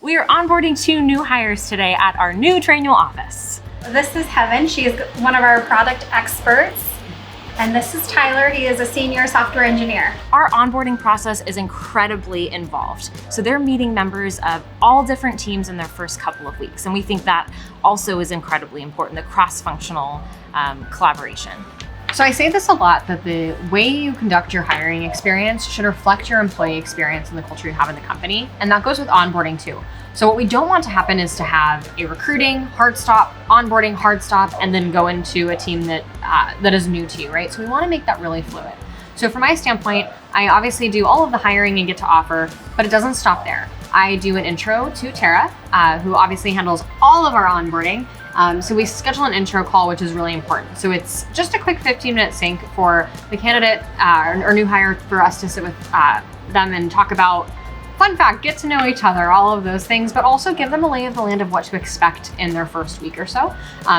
We are onboarding 2 new hires today at our new Trainual office. This is Heaven. She is one of our product experts. And this is Tyler. He is a senior software engineer. Our onboarding process is incredibly involved. So they're meeting members of all different teams in their first couple of weeks. And we think that also is incredibly important, the cross-functional collaboration. So I say this a lot, that the way you conduct your hiring experience should reflect your employee experience and the culture you have in the company. And that goes with onboarding too. So what we don't want to happen is to have a recruiting hard stop, onboarding hard stop, and then go into a team that is new to you, right? So we want to make that really fluid. So from my standpoint, I obviously do all of the hiring and get to offer, but it doesn't stop there. I do an intro to Tara, who obviously handles all of our onboarding. So we schedule an intro call, which is really important. So it's just a quick 15-minute sync for the candidate or new hire for us to sit with them and talk about fun fact, get to know each other, all of those things, but also give them a lay of the land of what to expect in their first week or so.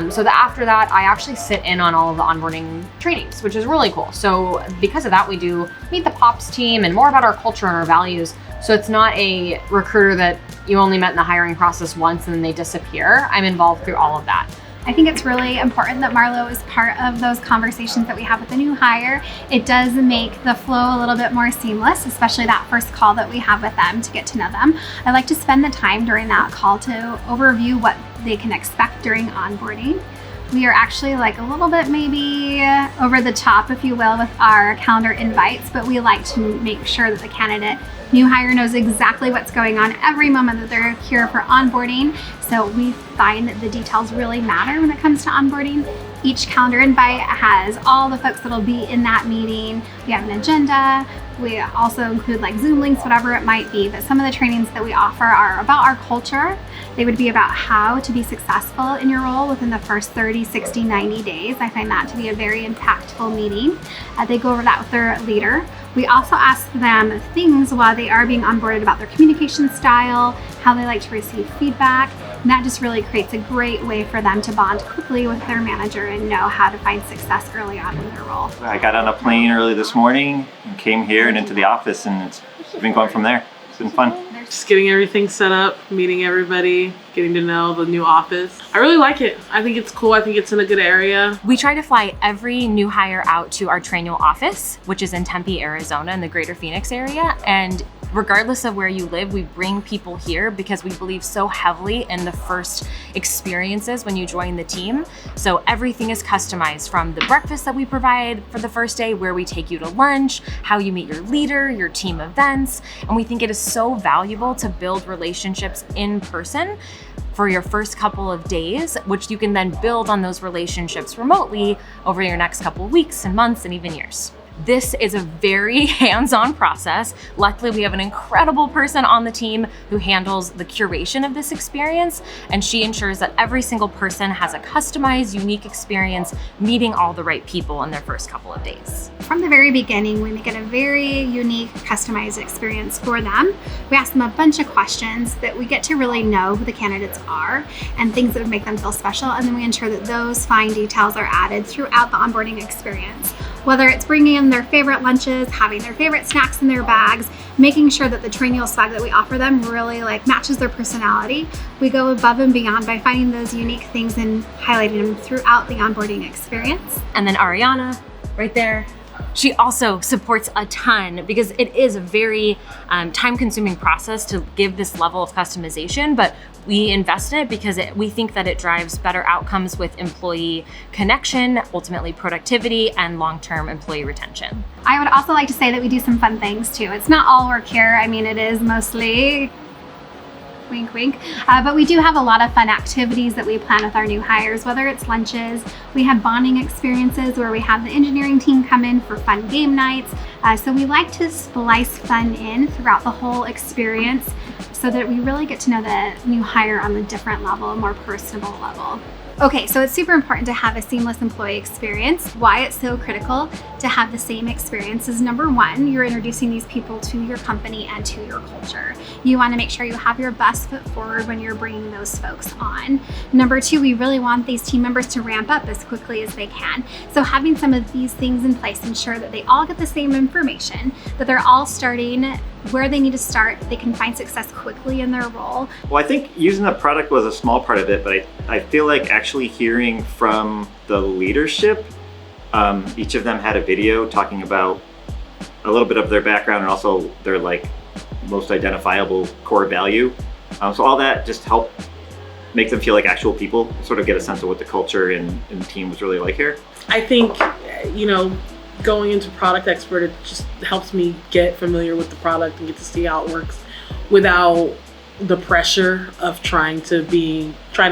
So that after that, I actually sit in on all of the onboarding trainings, which is really cool. So because of that, we do meet the POPs team and more about our culture and our values. So it's not a recruiter that you only met in the hiring process once and then they disappear. I'm involved through all of that. I think it's really important that Marlo is part of those conversations that we have with the new hire. It does make the flow a little bit more seamless, especially that first call that we have with them to get to know them. I like to spend the time during that call to overview what they can expect during onboarding. We are actually like a little bit maybe over the top, if you will, with our calendar invites, but we like to make sure that the candidate new hire knows exactly what's going on every moment that they're here for onboarding. So we find that the details really matter when it comes to onboarding. Each calendar invite has all the folks that'll be in that meeting. We have an agenda. We also include like Zoom links, whatever it might be. But some of the trainings that we offer are about our culture. They would be about how to be successful in your role within the first 30, 60, 90 days. I find that to be a very impactful meeting. They go over that with their leader. We also ask them things while they are being onboarded about their communication style, how they like to receive feedback. And that just really creates a great way for them to bond quickly with their manager and know how to find success early on in their role. I got on a plane early this morning and came here and into the office, and it's been going from there. It's been fun. Just getting everything set up, meeting everybody, getting to know the new office. I really like it. I think it's cool. I think it's in a good area. We try to fly every new hire out to our Trainual office, which is in Tempe, Arizona in the greater Phoenix area. And regardless of where you live, we bring people here because we believe so heavily in the first experiences when you join the team. So everything is customized, from the breakfast that we provide for the first day, where we take you to lunch, how you meet your leader, your team events. And we think it is so valuable to build relationships in person for your first couple of days, which you can then build on those relationships remotely over your next couple of weeks and months and even years. This is a very hands-on process. Luckily, we have an incredible person on the team who handles the curation of this experience, and she ensures that every single person has a customized, unique experience, meeting all the right people in their first couple of days. From the very beginning, we make it a very unique, customized experience for them. We ask them a bunch of questions that we get to really know who the candidates are and things that would make them feel special, and then we ensure that those fine details are added throughout the onboarding experience. Whether it's bringing in their favorite lunches, having their favorite snacks in their bags, making sure that the Trainual swag that we offer them really matches their personality. We go above and beyond by finding those unique things and highlighting them throughout the onboarding experience. And then Ariana, right there, she also supports a ton because it is a very time-consuming process to give this level of customization, but we invest in it because we think that it drives better outcomes with employee connection, ultimately productivity, and long-term employee retention. I would also like to say that we do some fun things too. It's not all work here. I mean, it is mostly wink, wink. But we do have a lot of fun activities that we plan with our new hires, whether it's lunches. We have bonding experiences where we have the engineering team come in for fun game nights. So we like to splice fun in throughout the whole experience so that we really get to know the new hire on a different level, a more personable level. Okay, so it's super important to have a seamless employee experience. Why it's so critical to have the same experience is number one, you're introducing these people to your company and to your culture. You want to make sure you have your best foot forward when you're bringing those folks on. Number two, we really want these team members to ramp up as quickly as they can. So having some of these things in place, ensure that they all get the same information, that they're all starting where they need to start, they can find success quickly in their role. Well, I think using the product was a small part of it, but I feel like actually hearing from the leadership, each of them had a video talking about a little bit of their background and also their like most identifiable core value. So all that just helped make them feel like actual people, sort of get a sense of what the culture and the team was really like here. I think, going into product expert, it just helps me get familiar with the product and get to see how it works without the pressure of trying to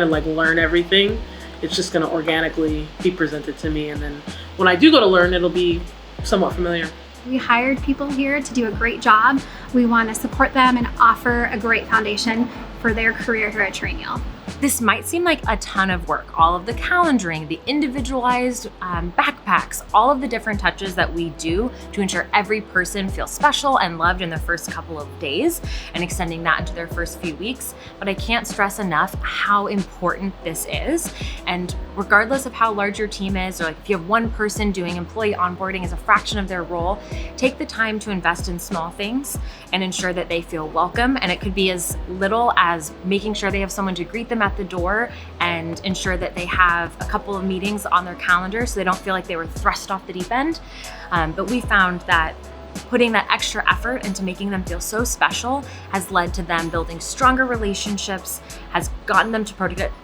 like learn everything. It's just going to organically be presented to me, and then when I do go to learn, it'll be somewhat familiar. We hired people here to do a great job. We want to support them and offer a great foundation for their career here at Trainual. This might seem like a ton of work, all of the calendaring, the individualized backpacks, all of the different touches that we do to ensure every person feels special and loved in the first couple of days and extending that into their first few weeks. But I can't stress enough how important this is. And regardless of how large your team is, or like if you have one person doing employee onboarding as a fraction of their role, take the time to invest in small things and ensure that they feel welcome. And it could be as little as making sure they have someone to greet them at the door and ensure that they have a couple of meetings on their calendar so they don't feel like they were thrust off the deep end. But we found that putting that extra effort into making them feel so special has led to them building stronger relationships, has gotten them to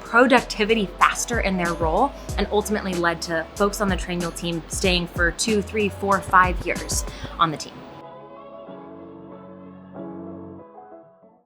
productivity faster in their role, and ultimately led to folks on the Trainual team staying for 2, 3, 4, 5 years on the team.